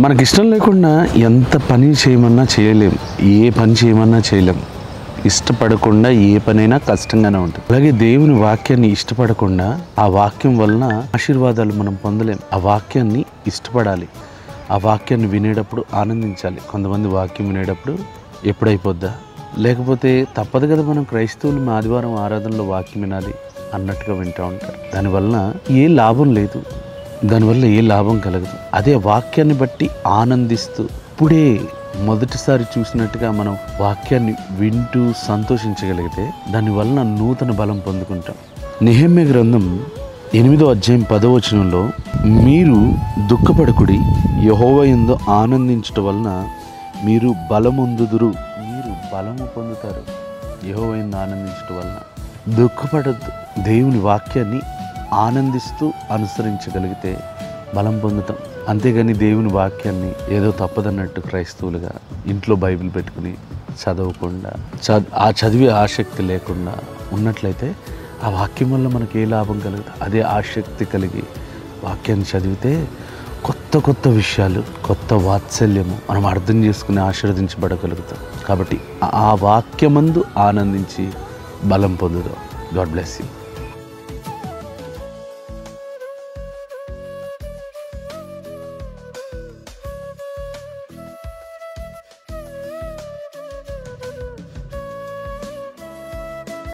మనకి ఇష్టం లేకుండా ఎంత పని చేయమన్నా చేయలేం, ఏ పని చేయమన్నా చేయలేం. ఇష్టపడకుండా ఏ పనైనా కష్టంగానే ఉంటుంది. అలాగే దేవుని వాక్యాన్ని ఇష్టపడకుండా ఆ వాక్యం వలన ఆశీర్వాదాలు మనం పొందలేం. ఆ వాక్యాన్ని ఇష్టపడాలి, ఆ వాక్యాన్ని వినేటప్పుడు ఆనందించాలి. కొంతమంది వాక్యం వినేటప్పుడు ఎప్పుడైపోద్దా, లేకపోతే తప్పదు కదా, మనం క్రైస్తవులు ఆదివారం ఆరాధనలో వాక్యం వినాలి అన్నట్టుగా వింటూ ఉంటారు. దానివల్ల ఏ లాభం లేదు, దానివల్ల ఏ లాభం కలగదు. అదే వాక్యాన్ని బట్టి ఆనందిస్తూ ఇప్పుడే మొదటిసారి చూసినట్టుగా మనం వాక్యాన్ని వింటూ సంతోషించగలిగితే దానివల్ల నూతన బలం పొందుకుంటాం. నెహెమ్యా గ్రంథం 8వ అధ్యాయం 10వ వచనంలో, మీరు దుఃఖపడకుడి, యెహోవా యందు ఆనందించటం వలన మీరు బలమొందుదురు. మీరు బలము పొందుతారు యెహోవా యందు ఆనందించటం వలన. దుఃఖపడద్దు, దేవుని వాక్యాన్ని ఆనందిస్తూ అనుసరించగలిగితే బలం పొందుతాం. అంతేగాని దేవుని వాక్యాన్ని ఏదో తప్పదన్నట్టు క్రైస్తవులుగా ఇంట్లో బైబిల్ పెట్టుకుని చదవకుండా, ఆ చదివే ఆసక్తి లేకుండా ఉన్నట్లయితే ఆ వాక్యం వల్ల మనకి ఏ లాభం కలుగుతుంది? అదే ఆసక్తి కలిగి వాక్యాన్ని చదివితే కొత్త కొత్త విషయాలు, కొత్త వాత్సల్యము మనం అర్థం చేసుకుని ఆశీర్వదించబడగలుగుతాం. కాబట్టి ఆ వాక్యమందు ఆనందించి బలం పొందుదాం. God bless you.